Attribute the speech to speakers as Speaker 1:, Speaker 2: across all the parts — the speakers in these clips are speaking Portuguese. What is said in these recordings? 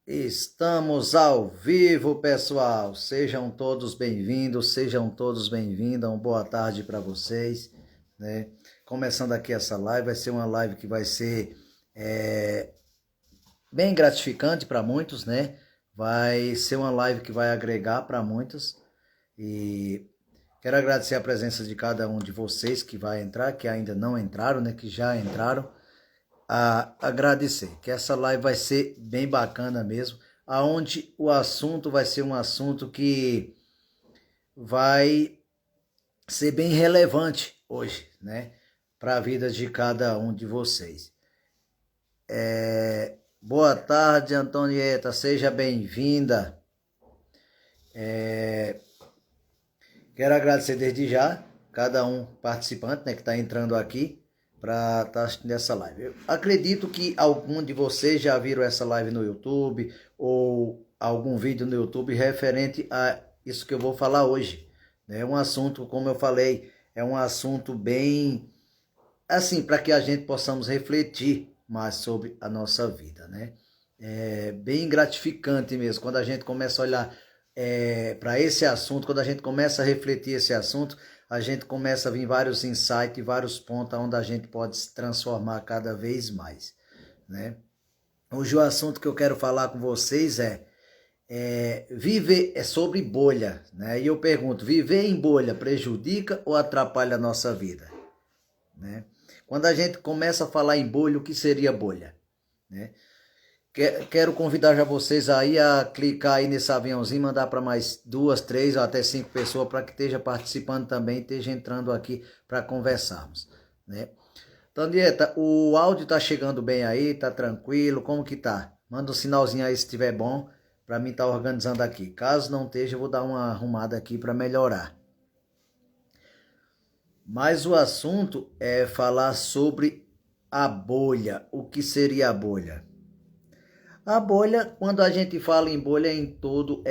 Speaker 1: Estamos ao vivo, pessoal. Sejam todos bem-vindos, sejam todos bem-vindas. Uma boa tarde para vocês, né? Começando aqui essa live, vai ser uma live que vai ser bem gratificante para muitos, né? Vai ser uma live que vai agregar para muitos e quero agradecer a presença de cada um de vocês que vai entrar, que ainda não entraram, né? Que já entraram. Agradecer, que essa live vai ser bem bacana mesmo, aonde o assunto vai ser um assunto que vai ser bem relevante hoje, né, para a vida de cada um de vocês. Boa tarde, Antonieta, seja bem-vinda. Quero agradecer desde já cada um participante, né, que está entrando aqui para estar assistindo essa live. Eu acredito que algum de vocês já viram essa live no YouTube ou algum vídeo no YouTube referente a isso que eu vou falar hoje. É um assunto, como eu falei, é um assunto bem assim, para que a gente possamos refletir mais sobre a nossa vida, né? É bem gratificante mesmo, quando a gente começa a olhar para esse assunto, quando a gente começa a refletir esse assunto, a gente começa a vir vários insights, vários pontos onde a gente pode se transformar cada vez mais, né? Hoje o assunto que eu quero falar com vocês viver sobre bolha, né? E eu pergunto, viver em bolha prejudica ou atrapalha a nossa vida, né? Quando a gente começa a falar em bolha, o que seria bolha, né? Quero convidar já vocês aí a clicar aí nesse aviãozinho, mandar para mais 2, 3 ou até 5 pessoas para que esteja participando também, esteja entrando aqui para conversarmos, né? Então, Dieta, o áudio tá chegando bem aí, tá tranquilo, como que tá? Manda um sinalzinho aí se estiver bom, para mim tá organizando aqui. Caso não esteja, eu vou dar uma arrumada aqui para melhorar. Mas o assunto é falar sobre a bolha. O que seria a bolha? A bolha, quando a gente fala em bolha, é em todo,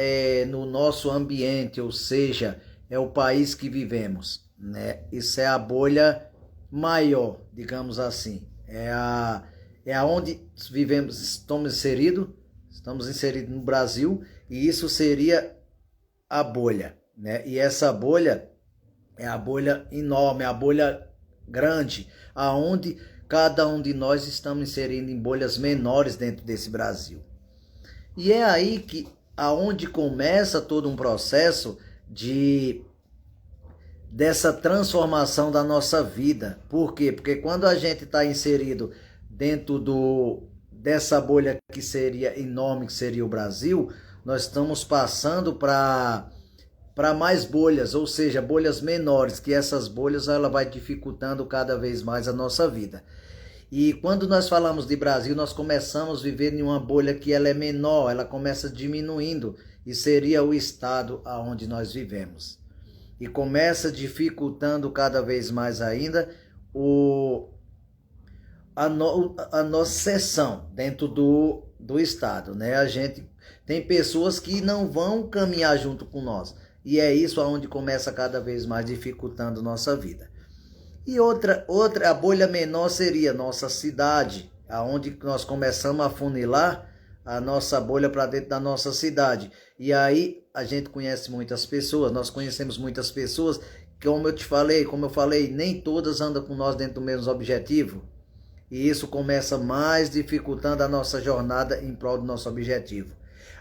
Speaker 1: no nosso ambiente, ou seja, é o país que vivemos, né? Isso é a bolha maior, digamos assim. É aonde vivemos, estamos inseridos no Brasil, e isso seria a bolha, né? E essa bolha é a bolha enorme, a bolha grande, aonde cada um de nós estamos inserindo em bolhas menores dentro desse Brasil. E é aí que aonde começa todo um processo dessa transformação da nossa vida. Por quê? Porque quando a gente está inserido dentro dessa bolha que seria enorme, que seria o Brasil, nós estamos passando para mais bolhas, ou seja, bolhas menores, que essas bolhas ela vai dificultando cada vez mais a nossa vida. E quando nós falamos de Brasil, nós começamos a viver em uma bolha que ela é menor, ela começa diminuindo, e seria o estado aonde nós vivemos. E começa dificultando cada vez mais ainda a nossa seção dentro do estado, né? A gente tem pessoas que não vão caminhar junto com nós, e é isso aonde começa cada vez mais dificultando nossa vida. E outra, a bolha menor seria nossa cidade, aonde nós começamos a funilar a nossa bolha para dentro da nossa cidade. E aí a gente conhece muitas pessoas, nós conhecemos muitas pessoas, que como eu falei, nem todas andam com nós dentro do mesmo objetivo. E isso começa mais dificultando a nossa jornada em prol do nosso objetivo.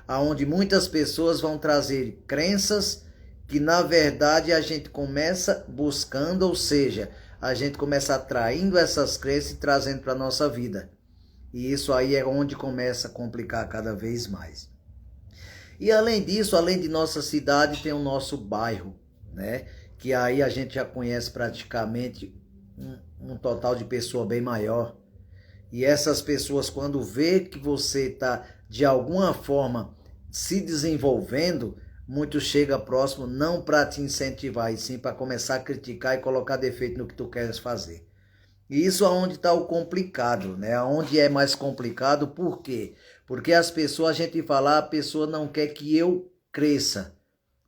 Speaker 1: Aonde muitas pessoas vão trazer crenças que na verdade a gente começa buscando, ou seja, a gente começa atraindo essas crenças e trazendo para a nossa vida. E isso aí é onde começa a complicar cada vez mais. E além disso, além de nossa cidade, tem o nosso bairro, né? Que aí a gente já conhece praticamente um total de pessoa bem maior. E essas pessoas, quando vê que você está de alguma forma se desenvolvendo, muito chega próximo não para te incentivar, e sim para começar a criticar e colocar defeito no que tu queres fazer. E isso é onde está o complicado, né? Onde é mais complicado, por quê? Porque as pessoas, a gente fala, a pessoa não quer que eu cresça.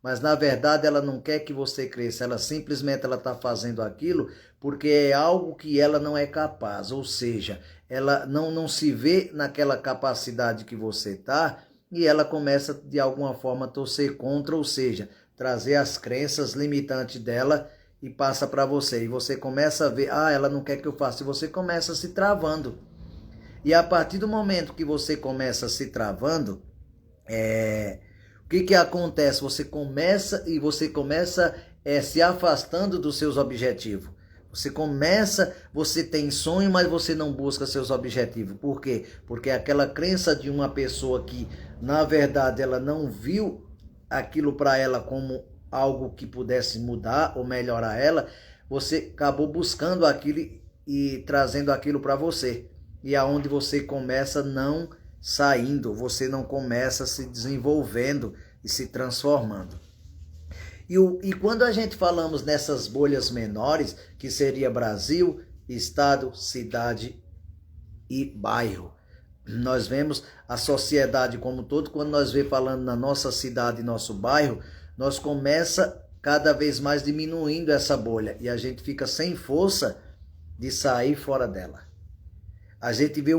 Speaker 1: Mas na verdade ela não quer que você cresça, ela simplesmente está fazendo aquilo porque é algo que ela não é capaz, ou seja, ela não se vê naquela capacidade que você está, e ela começa de alguma forma a torcer contra, ou seja, trazer as crenças limitantes dela e passa para você. E você começa a ver, ela não quer que eu faça, e você começa se travando. E a partir do momento que você começa se travando, o que acontece? Você começa se afastando dos seus objetivos. Você tem sonho, mas você não busca seus objetivos. Por quê? Porque aquela crença de uma pessoa que, na verdade, ela não viu aquilo para ela como algo que pudesse mudar ou melhorar ela, você acabou buscando aquilo e trazendo aquilo para você. E aonde você começa não saindo, você não começa se desenvolvendo e se transformando. E quando a gente falamos nessas bolhas menores, que seria Brasil, estado, cidade e bairro, nós vemos a sociedade como um todo. Quando nós vemos falando na nossa cidade e nosso bairro, nós começa cada vez mais diminuindo essa bolha e a gente fica sem força de sair fora dela. A gente vê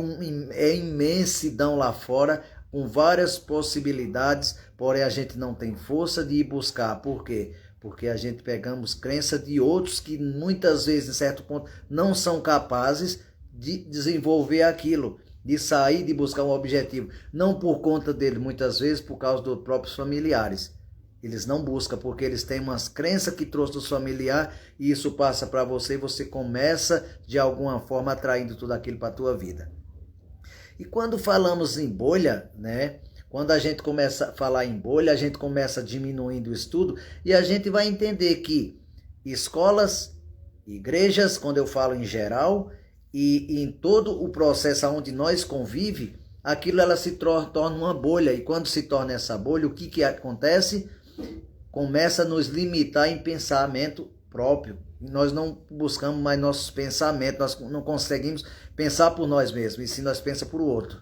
Speaker 1: imensidão lá fora, com várias possibilidades, porém a gente não tem força de ir buscar. Por quê? Porque a gente pegamos crença de outros que muitas vezes, em certo ponto, não são capazes de desenvolver aquilo, de sair, de buscar um objetivo. Não por conta dele, muitas vezes por causa dos próprios familiares. Eles não buscam porque eles têm umas crenças que trouxe dos familiares e isso passa para você e você começa de alguma forma atraindo tudo aquilo para a tua vida. E quando falamos em bolha, né? Quando a gente começa a falar em bolha, a gente começa diminuindo o estudo e a gente vai entender que escolas, igrejas, quando eu falo em geral, e em todo o processo onde nós convivemos, aquilo ela se torna uma bolha. E quando se torna essa bolha, o que acontece? Começa a nos limitar em pensamento próprio. Nós não buscamos mais nossos pensamentos, nós não conseguimos pensar por nós mesmos, e sim nós pensamos por o outro.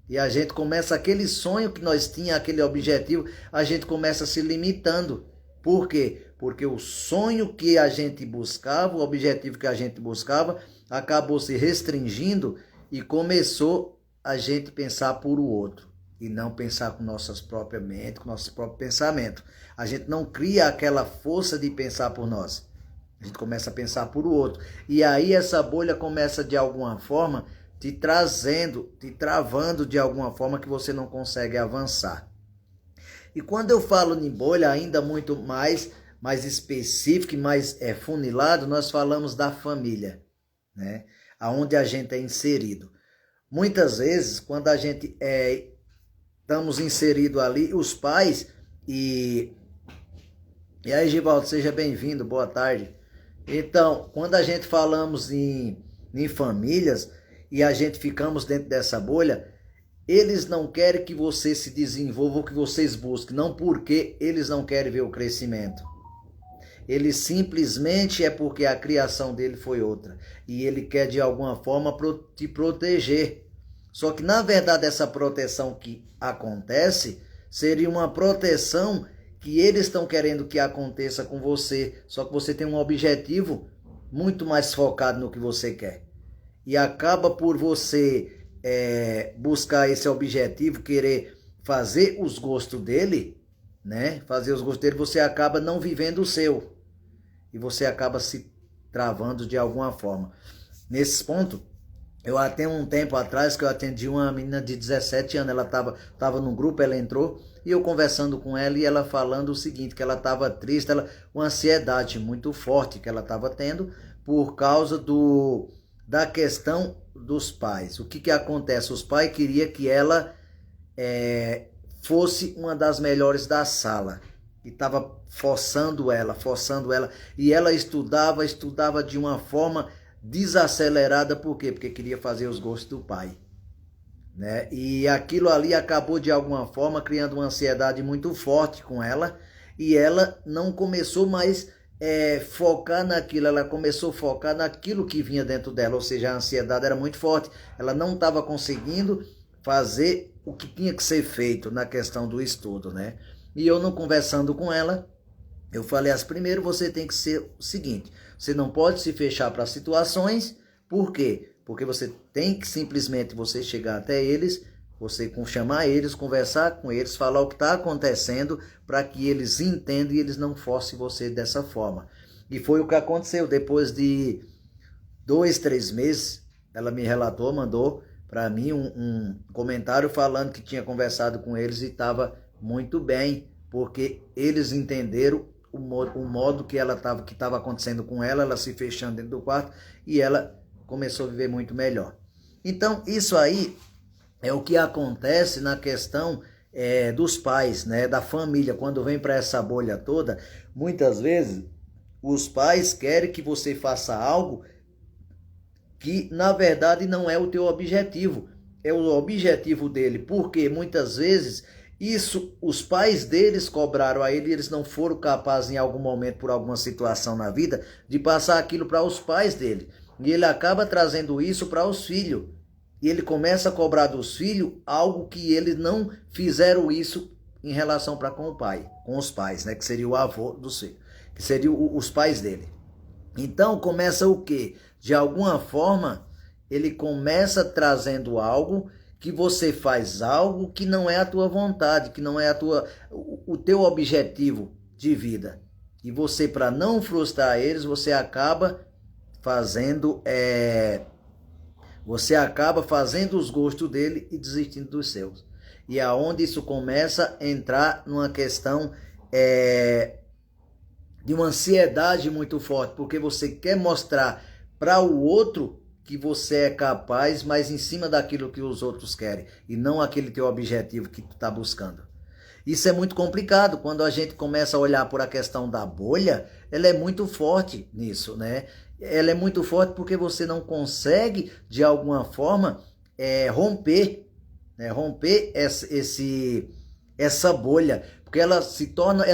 Speaker 1: E a gente começa aquele sonho que nós tínhamos, aquele objetivo, a gente começa se limitando. Por quê? Porque o sonho que a gente buscava, o objetivo que a gente buscava, acabou se restringindo e começou a gente pensar por o outro. E não pensar com nossas próprias mentes, com nossos próprios pensamentos. A gente não cria aquela força de pensar por nós. A gente começa a pensar por o outro. E aí essa bolha começa de alguma forma te travando de alguma forma que você não consegue avançar. E quando eu falo em bolha ainda muito mais específico e mais funilado, nós falamos da família, né? Aonde a gente é inserido. Muitas vezes, quando a gente estamos inseridos ali, os pais e aí, Givaldo, seja bem-vindo, boa tarde. Então, quando a gente falamos em famílias e a gente ficamos dentro dessa bolha, eles não querem que você se desenvolva ou que vocês busquem, não porque eles não querem ver o crescimento. Ele simplesmente é porque a criação dele foi outra e ele quer de alguma forma te proteger. Só que na verdade essa proteção que acontece seria uma proteção que eles estão querendo que aconteça com você, só que você tem um objetivo muito mais focado no que você quer. E acaba por você buscar esse objetivo, querer fazer os gostos dele, né? Fazer os gostos dele, você acaba não vivendo o seu. E você acaba se travando de alguma forma. Nesse ponto, eu até um tempo atrás que eu atendi uma menina de 17 anos, ela estava num grupo, ela entrou, e eu conversando com ela e ela falando o seguinte, que ela estava triste, uma ansiedade muito forte que ela estava tendo por causa da questão dos pais. O que acontece? Os pais queriam que ela fosse uma das melhores da sala. E estava forçando ela. E ela estudava de uma forma desacelerada. Por quê? Porque queria fazer os gostos do pai. Né? E aquilo ali acabou de alguma forma criando uma ansiedade muito forte com ela. E ela não começou mais focar naquilo, ela começou a focar naquilo que vinha dentro dela, ou seja, a ansiedade era muito forte, ela não estava conseguindo fazer o que tinha que ser feito na questão do estudo, né? E eu não conversando com ela, eu falei primeiro você tem que ser o seguinte, você não pode se fechar para situações, por quê? Porque você tem que simplesmente você chegar até eles, Você chamar eles, conversar com eles, falar o que está acontecendo para que eles entendam e eles não forcem você dessa forma. E foi o que aconteceu. Depois de 2, 3 meses, ela me relatou, mandou para mim um comentário falando que tinha conversado com eles e estava muito bem, porque eles entenderam o modo que estava acontecendo com ela se fechando dentro do quarto, e ela começou a viver muito melhor. Então, isso aí é o que acontece na questão dos pais, né, da família. Quando vem para essa bolha toda, muitas vezes os pais querem que você faça algo que na verdade não é o teu objetivo, é o objetivo dele, porque muitas vezes os pais deles cobraram a ele e eles não foram capazes em algum momento, por alguma situação na vida, de passar aquilo para os pais dele. E ele acaba trazendo isso para os filhos. E ele começa a cobrar dos filhos algo que eles não fizeram isso em relação para com o pai, com os pais, né? Que seria o avô dos filhos, que seriam os pais dele. Então começa o quê? De alguma forma, ele começa trazendo algo que você faz algo que não é a tua vontade, que não é o teu objetivo de vida. E você, para não frustrar eles, você acaba fazendo os gostos dele e desistindo dos seus. E é onde isso começa a entrar numa questão de uma ansiedade muito forte, porque você quer mostrar para o outro que você é capaz, mas em cima daquilo que os outros querem, e não aquele teu objetivo que tu está buscando. Isso é muito complicado. Quando a gente começa a olhar por a questão da bolha, ela é muito forte nisso, né? Ela é muito forte porque você não consegue, de alguma forma, romper essa bolha, porque ela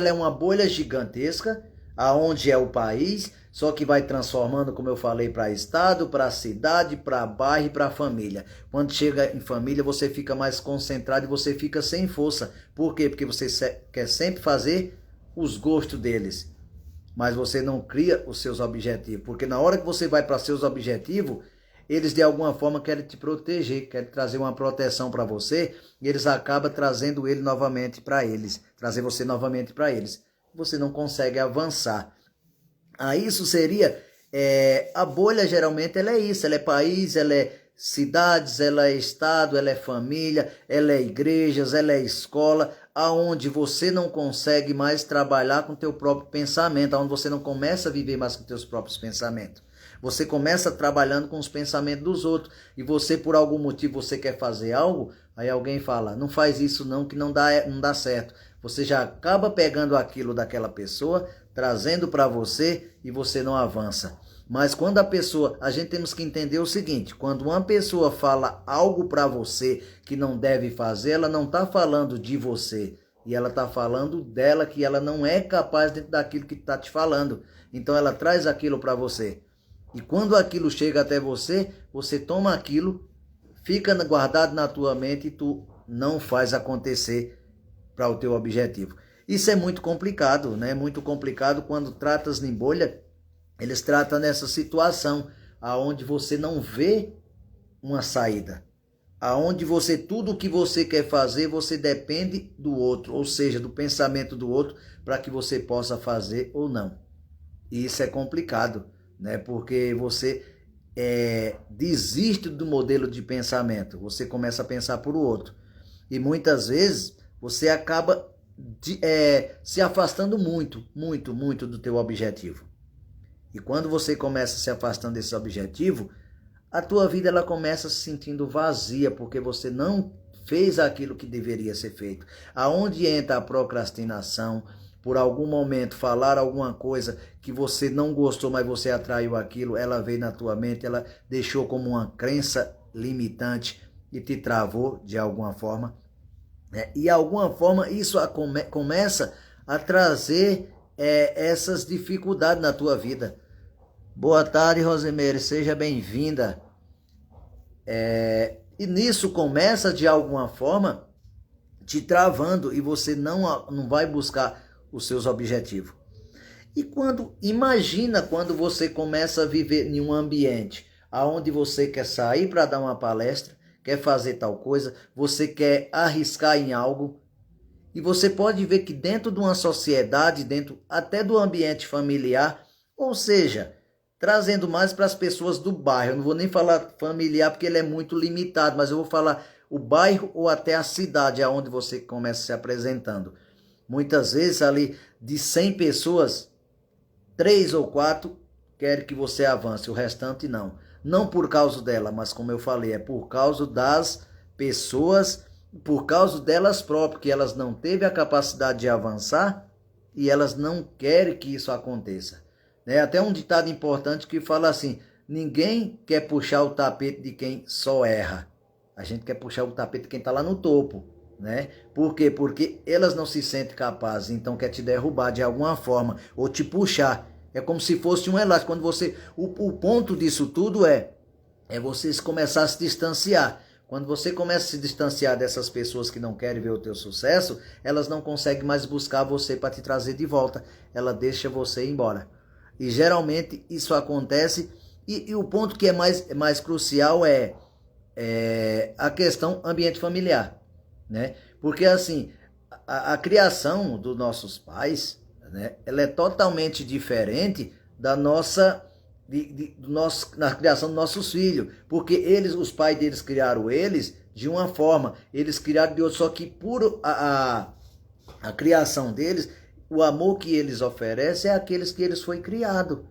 Speaker 1: é uma bolha gigantesca, aonde é o país, só que vai transformando, como eu falei, para estado, para cidade, para bairro e para família. Quando chega em família, você fica mais concentrado e você fica sem força. Por quê? Porque você quer sempre fazer os gostos deles, mas você não cria os seus objetivos. Porque na hora que você vai para seus objetivos, eles de alguma forma querem te proteger, querem trazer uma proteção para você, e eles acabam trazendo ele novamente para eles, trazer você novamente para eles. Você não consegue avançar. Aí isso seria, a bolha geralmente ela é isso, ela é país, ela é cidades, ela é estado, ela é família, ela é igrejas, ela é escola, aonde você não consegue mais trabalhar com o teu próprio pensamento, aonde você não começa a viver mais com teus próprios pensamentos. Você começa trabalhando com os pensamentos dos outros, e você por algum motivo você quer fazer algo, aí alguém fala, não faz isso não, que não dá certo. Você já acaba pegando aquilo daquela pessoa, trazendo para você, e você não avança. Mas quando a gente temos que entender o seguinte, quando uma pessoa fala algo para você que não deve fazer, ela não está falando de você, e ela está falando dela, que ela não é capaz dentro daquilo que está te falando. Então ela traz aquilo para você. E quando aquilo chega até você, você toma aquilo, fica guardado na tua mente e tu não faz acontecer para o teu objetivo. Isso é muito complicado, né? Muito complicado quando tratas em bolha. Eles tratam nessa situação, aonde você não vê uma saída. Aonde tudo o que você quer fazer, você depende do outro, ou seja, do pensamento do outro, para que você possa fazer ou não. E isso é complicado, né? Porque você desiste do modelo de pensamento, você começa a pensar por o outro. E muitas vezes você acaba se afastando muito, muito, muito do teu objetivo. E quando você começa se afastando desse objetivo, a tua vida ela começa se sentindo vazia, porque você não fez aquilo que deveria ser feito. Aonde entra a procrastinação, por algum momento falar alguma coisa que você não gostou, mas você atraiu aquilo, ela veio na tua mente, ela deixou como uma crença limitante e te travou de alguma forma. E de alguma forma isso começa a trazer essas dificuldades na tua vida. Boa tarde, Rosimeire, seja bem-vinda. E nisso começa de alguma forma te travando, e você não vai buscar os seus objetivos. E imagina quando você começa a viver em um ambiente onde você quer sair para dar uma palestra, quer fazer tal coisa, você quer arriscar em algo. E você pode ver que dentro de uma sociedade, dentro até do ambiente familiar, ou seja, trazendo mais para as pessoas do bairro. Eu não vou nem falar familiar porque ele é muito limitado, mas eu vou falar o bairro ou até a cidade aonde você começa se apresentando. Muitas vezes ali de 100 pessoas, 3 ou 4 querem que você avance, o restante não. Não por causa dela, mas como eu falei, é por causa das pessoas, por causa delas próprias, que elas não teve a capacidade de avançar e elas não querem que isso aconteça. Até um ditado importante que fala assim, ninguém quer puxar o tapete de quem só erra. A gente quer puxar o tapete de quem está lá no topo. Por quê? Porque elas não se sentem capazes, então quer te derrubar de alguma forma, ou te puxar. É como se fosse um elástico. Quando você, o ponto disso tudo é você começar a se distanciar. Quando você começa a se distanciar dessas pessoas que não querem ver o teu sucesso, elas não conseguem mais buscar você para te trazer de volta. Ela deixa você ir embora. E geralmente isso acontece. E o ponto que é mais crucial é a questão ambiente familiar. Porque assim, a criação dos nossos pais, ela é totalmente diferente da nossa, na criação dos nossos filhos, porque os pais deles criaram eles de uma forma, eles criaram de outra, só que por a criação deles, o amor que eles oferecem é aqueles que eles foi criado.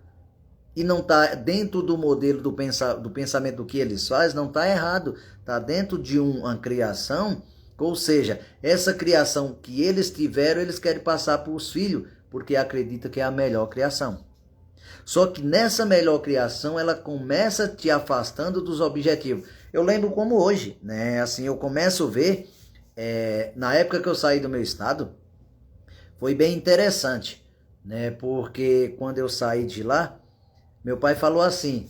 Speaker 1: E não está dentro do modelo do pensamento do que eles fazem, não está errado, está dentro de uma criação. Ou seja, essa criação que eles tiveram, eles querem passar para os filhos, porque acreditam que é a melhor criação. Só que nessa melhor criação, ela começa te afastando dos objetivos. Eu lembro como hoje, assim, eu começo a ver, na época que eu saí do meu estado, foi bem interessante, porque quando eu saí de lá, meu pai falou assim,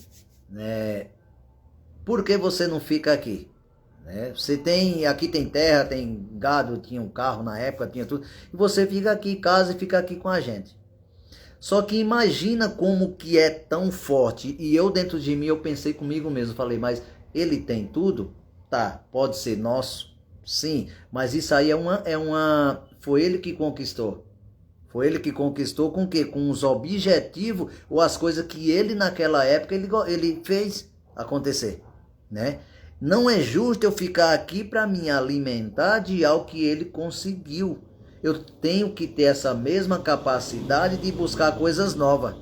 Speaker 1: por que você não fica aqui? Aqui tem terra, tem gado, tinha um carro na época, tinha tudo, e você fica aqui em casa e fica aqui com a gente. Só que imagina como que é tão forte, e eu dentro de mim, eu pensei comigo mesmo, falei, mas ele tem tudo? Tá, pode ser nosso, sim, mas isso aí foi ele que conquistou. Foi ele que conquistou com o quê? Com os objetivos ou as coisas que ele naquela época ele fez acontecer, Não é justo eu ficar aqui para me alimentar de algo que ele conseguiu. Eu tenho que ter essa mesma capacidade de buscar coisas novas.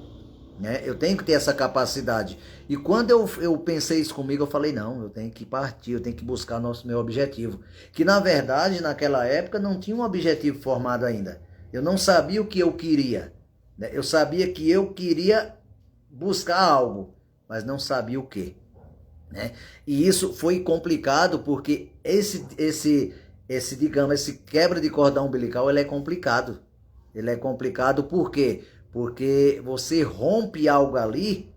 Speaker 1: Eu tenho que ter essa capacidade. E quando eu pensei isso comigo, eu falei, não, eu tenho que partir, eu tenho que buscar meu objetivo. Que na verdade, naquela época, não tinha um objetivo formado ainda. Eu não sabia o que eu queria. Eu sabia que eu queria buscar algo, mas não sabia o quê. E isso foi complicado porque esse quebra de cordão umbilical, ele é complicado. Ele é complicado por quê? Porque você rompe algo ali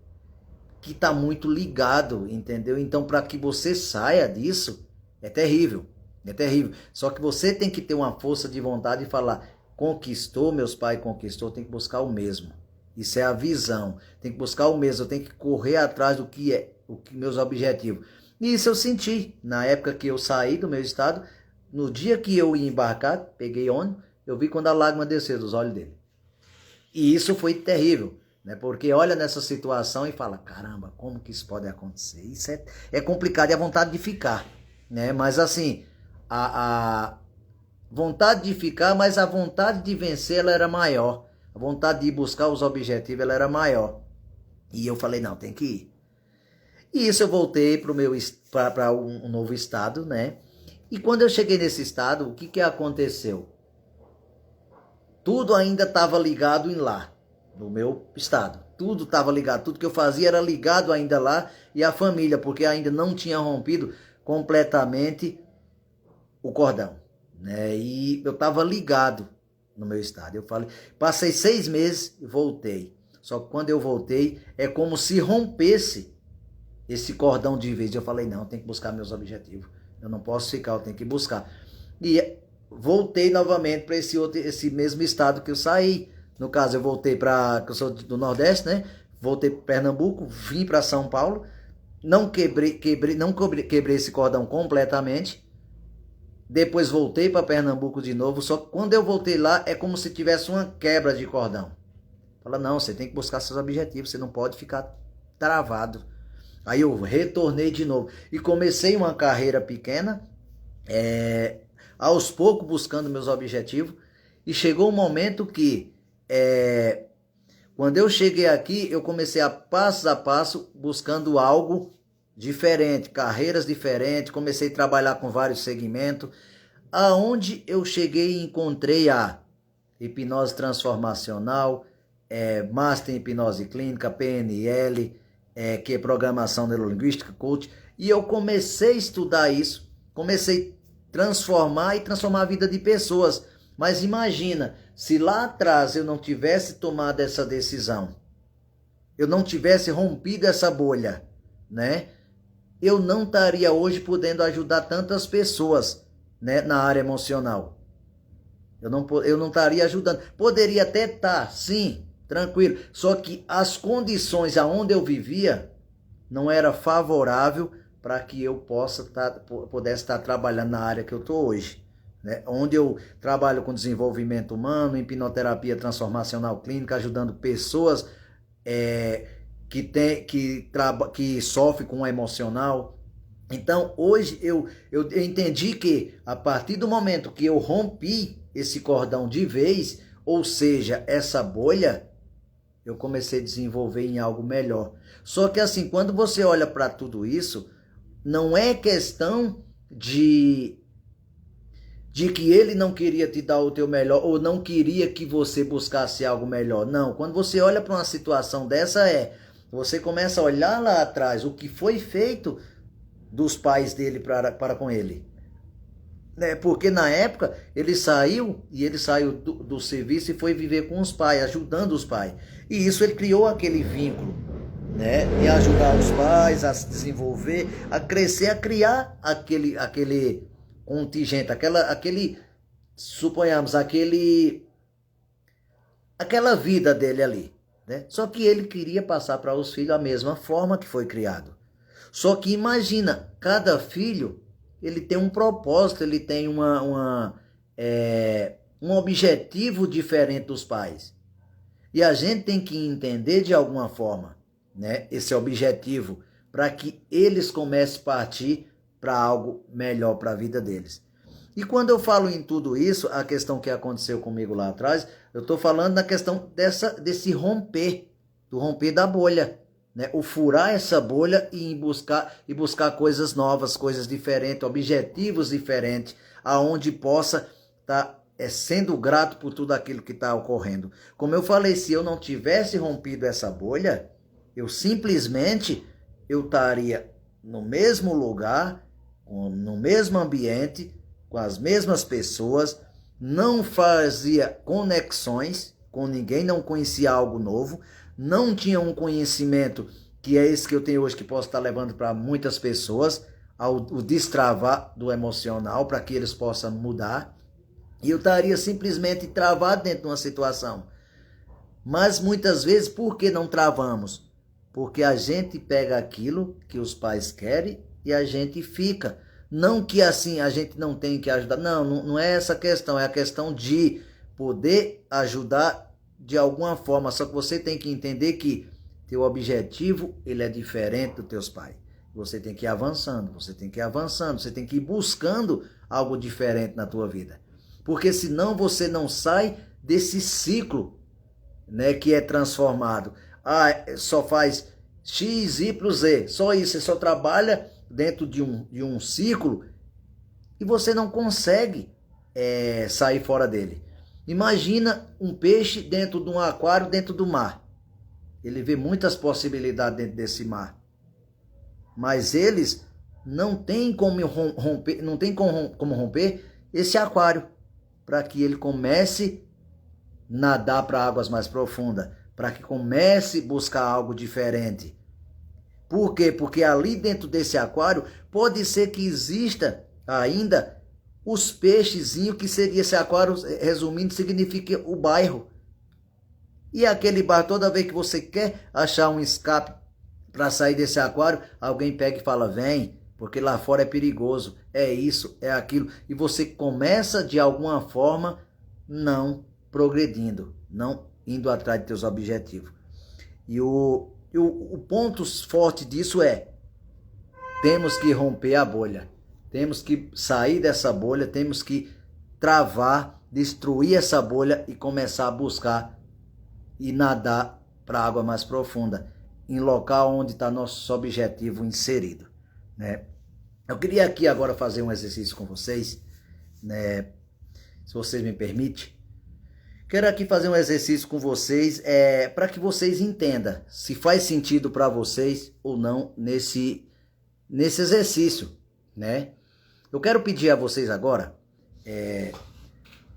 Speaker 1: que está muito ligado, entendeu? Então, para que você saia disso, é terrível. É terrível. Só que você tem que ter uma força de vontade e falar, conquistou, meus pais conquistou, tem que buscar o mesmo. Isso é a visão. Tem que buscar o mesmo, eu tenho que correr atrás do que é meus objetivos. E isso eu senti na época que eu saí do meu estado. No dia que eu ia embarcar, peguei ônibus, eu vi quando a lágrima desceu dos olhos dele. E isso foi terrível, porque olha nessa situação e fala, caramba, como que isso pode acontecer? Isso é complicado, e a vontade de ficar, Mas assim, a vontade de ficar, mas a vontade de vencer, ela era maior. A vontade de ir buscar os objetivos, ela era maior. E eu falei, não, tem que ir. E isso eu voltei para um novo estado, E quando eu cheguei nesse estado, o que aconteceu? Tudo ainda estava ligado em lá, no meu estado. Tudo estava ligado, tudo que eu fazia era ligado ainda lá e a família, porque ainda não tinha rompido completamente o cordão. E eu estava ligado no meu estado. Eu falei, passei 6 meses e voltei. Só que quando eu voltei, é como se rompesse esse cordão de vez. Eu falei, não, eu tenho que buscar meus objetivos. Eu não posso ficar, eu tenho que buscar. E voltei novamente para esse mesmo estado que eu saí. No caso, eu voltei que eu sou do Nordeste, Voltei para Pernambuco, vim para São Paulo. não quebrei esse cordão completamente. Depois voltei para Pernambuco de novo, só que quando eu voltei lá é como se tivesse uma quebra de cordão. Fala, não, você tem que buscar seus objetivos, você não pode ficar travado. Aí eu retornei de novo e comecei uma carreira pequena, aos poucos buscando meus objetivos, e chegou um momento que, quando eu cheguei aqui, eu comecei a passo buscando algo diferente, carreiras diferentes, comecei a trabalhar com vários segmentos, aonde eu cheguei e encontrei a hipnose transformacional, Master em Hipnose Clínica, PNL, que é Programação Neurolinguística, Coach, e eu comecei a estudar isso, comecei a transformar a vida de pessoas. Mas imagina, se lá atrás eu não tivesse tomado essa decisão, eu não tivesse rompido essa bolha, né? Eu não estaria hoje podendo ajudar tantas pessoas, né, na área emocional. Eu não estaria ajudando. Poderia até estar, sim, tranquilo. Só que as condições aonde eu vivia não era favorável para que eu pudesse estar trabalhando na área que eu estou hoje. Né? Onde eu trabalho com desenvolvimento humano, hipnoterapia transformacional clínica, ajudando pessoas que sofrem com o emocional. Então, hoje eu entendi que a partir do momento que eu rompi esse cordão de vez, ou seja, essa bolha, eu comecei a desenvolver em algo melhor. Só que assim, quando você olha para tudo isso, não é questão de que ele não queria te dar o teu melhor ou não queria que você buscasse algo melhor. Não, quando você olha para uma situação dessa, você começa a olhar lá atrás o que foi feito dos pais dele para com ele. Porque na época ele saiu do serviço e foi viver com os pais, ajudando os pais. E isso ele criou aquele vínculo, né? E ajudar os pais a se desenvolver, a crescer, a criar aquele contingente, suponhamos, aquela vida dele ali, né? Só que ele queria passar para os filhos a mesma forma que foi criado. Só que imagina, cada filho, ele tem um propósito, ele tem um objetivo diferente dos pais. E a gente tem que entender de alguma forma, né, esse objetivo, para que eles comecem a partir para algo melhor para a vida deles. E quando eu falo em tudo isso, a questão que aconteceu comigo lá atrás, eu estou falando da questão desse romper, do romper da bolha. Né? O furar essa bolha e buscar coisas novas, coisas diferentes, objetivos diferentes, aonde possa estar sendo grato por tudo aquilo que está ocorrendo. Como eu falei, se eu não tivesse rompido essa bolha, eu simplesmente estaria no mesmo lugar, no mesmo ambiente, com as mesmas pessoas, não fazia conexões com ninguém, não conhecia algo novo, não tinha um conhecimento que é esse que eu tenho hoje, que posso estar levando para muitas pessoas, o destravar do emocional, para que eles possam mudar. E eu estaria simplesmente travado dentro de uma situação. Mas muitas vezes, por que não travamos? Porque a gente pega aquilo que os pais querem e a gente fica. Não que assim a gente não tem que ajudar. Não é essa a questão. É a questão de poder ajudar de alguma forma, só que você tem que entender que teu objetivo, ele é diferente dos teus pais. Você tem que ir avançando, você tem que ir buscando algo diferente na tua vida. Porque senão você não sai desse ciclo, né, que é transformado. Só faz X, Y, Z, só isso, você só trabalha dentro de um ciclo e você não consegue sair fora dele. Imagina um peixe dentro de um aquário, dentro do mar. Ele vê muitas possibilidades dentro desse mar. Mas eles não têm como romper esse aquário para que ele comece a nadar para águas mais profundas, para que comece a buscar algo diferente. Por quê? Porque ali dentro desse aquário pode ser que exista ainda os peixezinhos, que seria esse aquário, resumindo, significa o bairro. E aquele bairro, toda vez que você quer achar um escape, para sair desse aquário, alguém pega e fala, vem, porque lá fora é perigoso, é isso, é aquilo. E você começa de alguma forma não progredindo, não indo atrás de seus objetivos. E o ponto forte disso é, temos que romper a bolha, temos que sair dessa bolha, temos que travar, destruir essa bolha e começar a buscar e nadar para a água mais profunda, em local onde está nosso objetivo inserido, né? Eu queria aqui agora fazer um exercício com vocês, né? Se vocês me permitem. Quero aqui fazer um exercício com vocês para que vocês entendam se faz sentido para vocês ou não nesse exercício, né? Eu quero pedir a vocês agora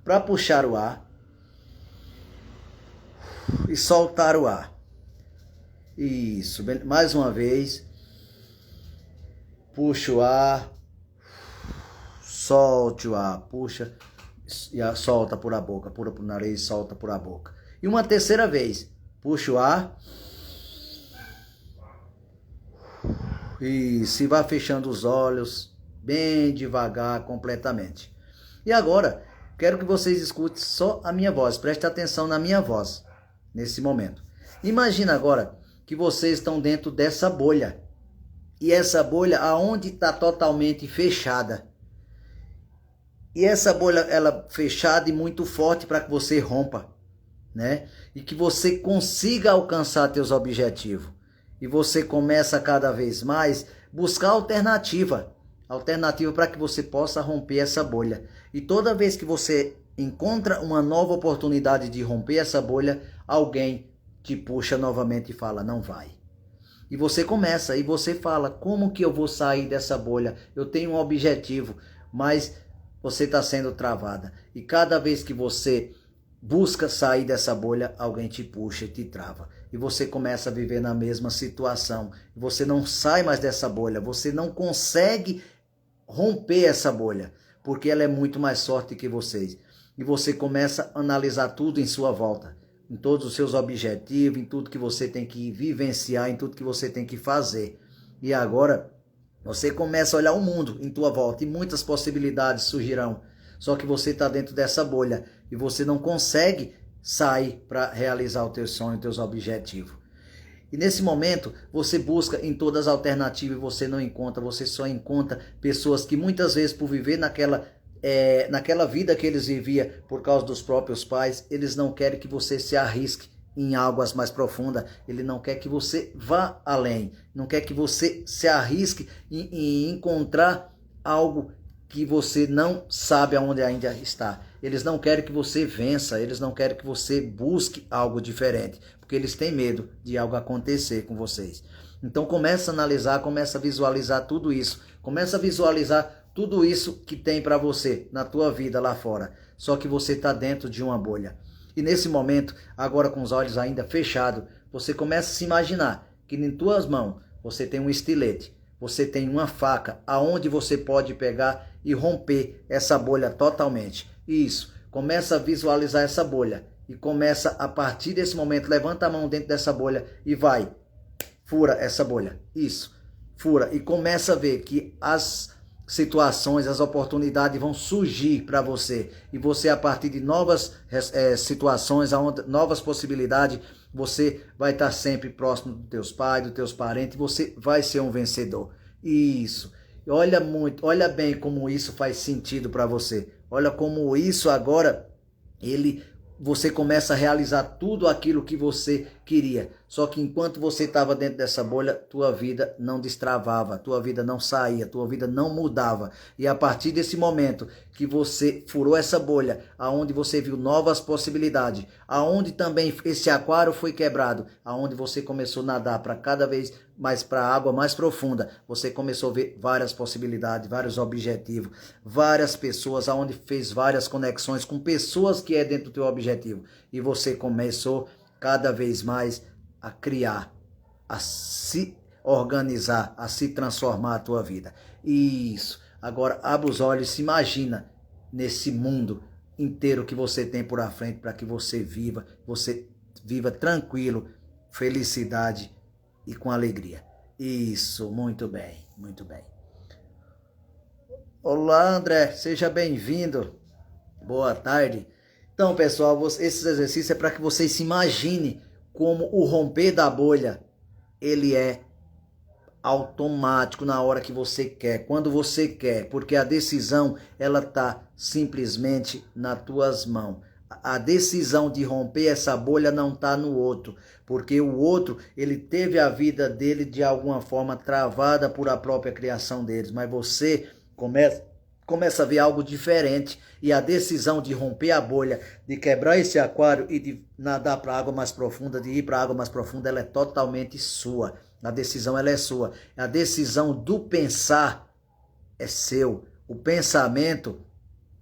Speaker 1: para puxar o ar e soltar o ar. Isso, mais uma vez. Puxa o ar, solte o ar, puxa e solta por a boca, pula por nariz, solta por a boca. E uma terceira vez, puxa o ar e se vá fechando os olhos bem devagar, completamente. E agora, quero que vocês escutem só a minha voz, preste atenção na minha voz nesse momento. Imagina agora que vocês estão dentro dessa bolha. E essa bolha aonde está totalmente fechada. E essa bolha ela fechada e muito forte para que você rompa, né? E que você consiga alcançar seus objetivos. E você começa cada vez mais buscar alternativa para que você possa romper essa bolha. E toda vez que você encontra uma nova oportunidade de romper essa bolha, alguém te puxa novamente e fala, não vai. E você começa, e você fala, como que eu vou sair dessa bolha? Eu tenho um objetivo, mas você está sendo travada. E cada vez que você busca sair dessa bolha, alguém te puxa e te trava. E você começa a viver na mesma situação. Você não sai mais dessa bolha, você não consegue romper essa bolha, porque ela é muito mais forte que vocês. E você começa a analisar tudo em sua volta, em todos os seus objetivos, em tudo que você tem que vivenciar, em tudo que você tem que fazer. E agora você começa a olhar o mundo em tua volta e muitas possibilidades surgirão. Só que você está dentro dessa bolha e você não consegue sair para realizar o teu sonho, os teus objetivos. E nesse momento você busca em todas as alternativas e você não encontra, você só encontra pessoas que muitas vezes por viver naquela vida que eles viviam por causa dos próprios pais, eles não querem que você se arrisque em águas mais profundas, ele não quer que você vá além, não quer que você se arrisque em encontrar algo que você não sabe aonde ainda está. Eles não querem que você vença, eles não querem que você busque algo diferente, porque eles têm medo de algo acontecer com vocês. Então começa a analisar, começa a visualizar tudo isso, começa a visualizar tudo isso que tem para você na tua vida lá fora, só que você está dentro de uma bolha. E nesse momento, agora com os olhos ainda fechados, você começa a se imaginar que em tuas mãos você tem um estilete, você tem uma faca, aonde você pode pegar e romper essa bolha totalmente. Isso, começa a visualizar essa bolha e começa a partir desse momento, levanta a mão dentro dessa bolha e vai, fura essa bolha. Isso, fura e começa a ver que as situações, as oportunidades vão surgir para você. E você, a partir de novas situações, novas possibilidades, você vai estar sempre próximo dos teus pais, dos teus parentes, você vai ser um vencedor. Isso. Olha bem como isso faz sentido para você. Olha como isso agora, você começa a realizar tudo aquilo que você queria. Só que enquanto você estava dentro dessa bolha, tua vida não destravava, tua vida não saía, tua vida não mudava. E a partir desse momento que você furou essa bolha, aonde você viu novas possibilidades, aonde também esse aquário foi quebrado, aonde você começou a nadar para cada vez mais para a água mais profunda, você começou a ver várias possibilidades, vários objetivos, várias pessoas, aonde fez várias conexões com pessoas que é dentro do teu objetivo. E você começou cada vez mais a criar, a se organizar, a se transformar a tua vida. Isso. Agora abre os olhos e se imagina nesse mundo inteiro que você tem por à frente para que você viva tranquilo, felicidade e com alegria. Isso, muito bem, muito bem. Olá, André, seja bem-vindo. Boa tarde. Então, pessoal, esses exercícios é para que vocês se imaginem como o romper da bolha, ele é automático na hora que você quer, quando você quer, porque a decisão, ela tá simplesmente nas tuas mãos. A decisão de romper essa bolha não tá no outro, porque o outro, ele teve a vida dele de alguma forma travada por a própria criação deles, mas você começa a ver algo diferente, e a decisão de romper a bolha, de quebrar esse aquário e de nadar para a água mais profunda, de ir para a água mais profunda, ela é totalmente sua. A decisão, ela é sua. A decisão do pensar é seu. O pensamento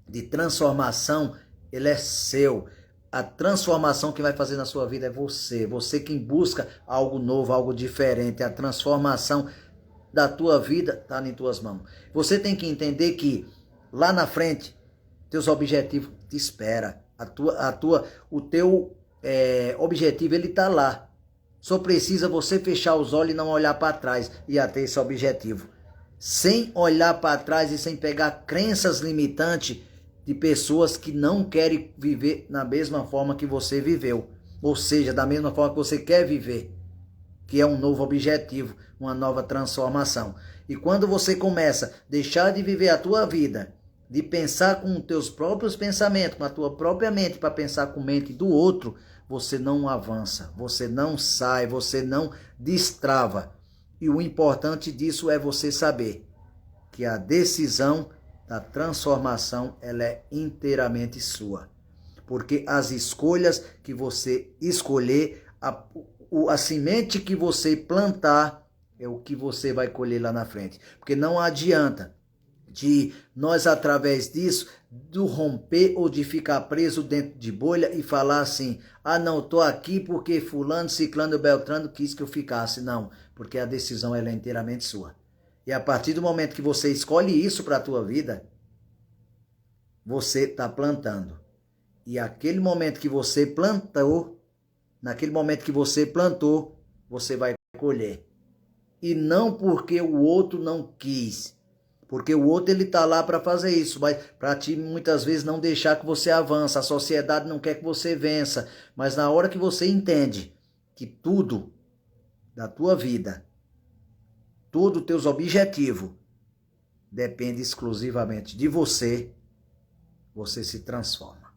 Speaker 1: de transformação, ele é seu. A transformação que vai fazer na sua vida é você. Você quem busca algo novo, algo diferente. A transformação da tua vida está em tuas mãos. Você tem que entender que lá na frente, teus objetivos te esperam. O teu objetivo, ele está lá. Só precisa você fechar os olhos e não olhar para trás e até esse objetivo. Sem olhar para trás e sem pegar crenças limitantes de pessoas que não querem viver na mesma forma que você viveu. Ou seja, da mesma forma que você quer viver. Que é um novo objetivo, uma nova transformação. E quando você começa a deixar de viver a tua vida, de pensar com os teus próprios pensamentos, com a tua própria mente, para pensar com a mente do outro, você não avança, você não sai, você não destrava. E o importante disso é você saber que a decisão da transformação, ela é inteiramente sua. Porque as escolhas que você escolher, a semente que você plantar, é o que você vai colher lá na frente. Porque não adianta de nós, através disso, do romper ou de ficar preso dentro de bolha e falar assim, ah não, tô aqui porque fulano, ciclano, beltrano quis que eu ficasse. Não, porque a decisão, ela é inteiramente sua. E a partir do momento que você escolhe isso para a tua vida, você está plantando. E aquele momento que você plantou, naquele momento que você plantou, você vai colher. E não porque o outro não quis. Porque o outro, ele está lá para fazer isso, mas para ti muitas vezes não deixar que você avance. A sociedade não quer que você vença. Mas na hora que você entende que tudo da tua vida, todos os teus objetivos, depende exclusivamente de você, você se transforma.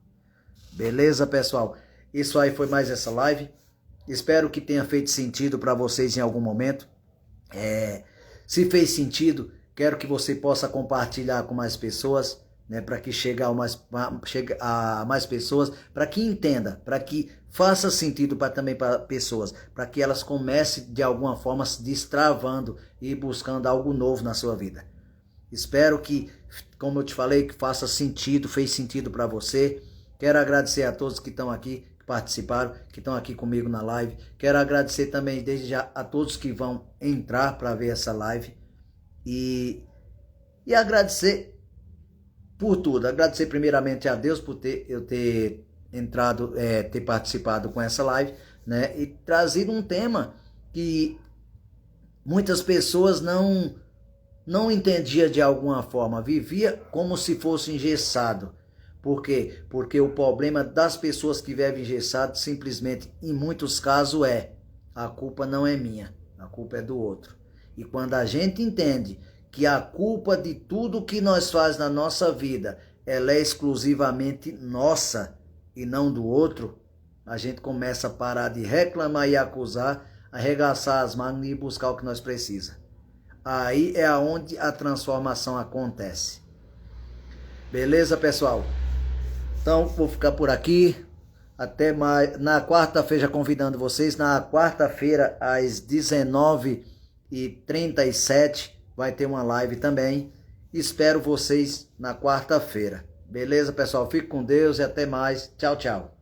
Speaker 1: Beleza, pessoal? Isso aí foi mais essa live. Espero que tenha feito sentido para vocês em algum momento. Se fez sentido, quero que você possa compartilhar com mais pessoas, né, para que chegue a mais pessoas, para que entenda, para que faça sentido também para pessoas, para que elas comecem de alguma forma se destravando e buscando algo novo na sua vida. Espero que, como eu te falei, que faça sentido, fez sentido para você. Quero agradecer a todos que estão aqui, que participaram, que estão aqui comigo na live. Quero agradecer também desde já a todos que vão entrar para ver essa live. E agradecer por tudo. Agradecer primeiramente a Deus por eu ter entrado, ter participado com essa live, né? E trazido um tema que muitas pessoas não entendiam de alguma forma. Vivia como se fosse engessado. Por quê? Porque o problema das pessoas que vivem engessado, simplesmente, em muitos casos, a culpa não é minha, a culpa é do outro. E quando a gente entende que a culpa de tudo que nós fazemos na nossa vida, ela é exclusivamente nossa e não do outro, a gente começa a parar de reclamar e acusar, arregaçar as mangas e buscar o que nós precisamos. Aí é onde a transformação acontece. Beleza, pessoal? Então, vou ficar por aqui. Até mais. Na quarta-feira, já convidando vocês, na quarta-feira, às 19h37, vai ter uma live também. Espero vocês na quarta-feira. Beleza, pessoal? Fique com Deus e até mais. Tchau, tchau.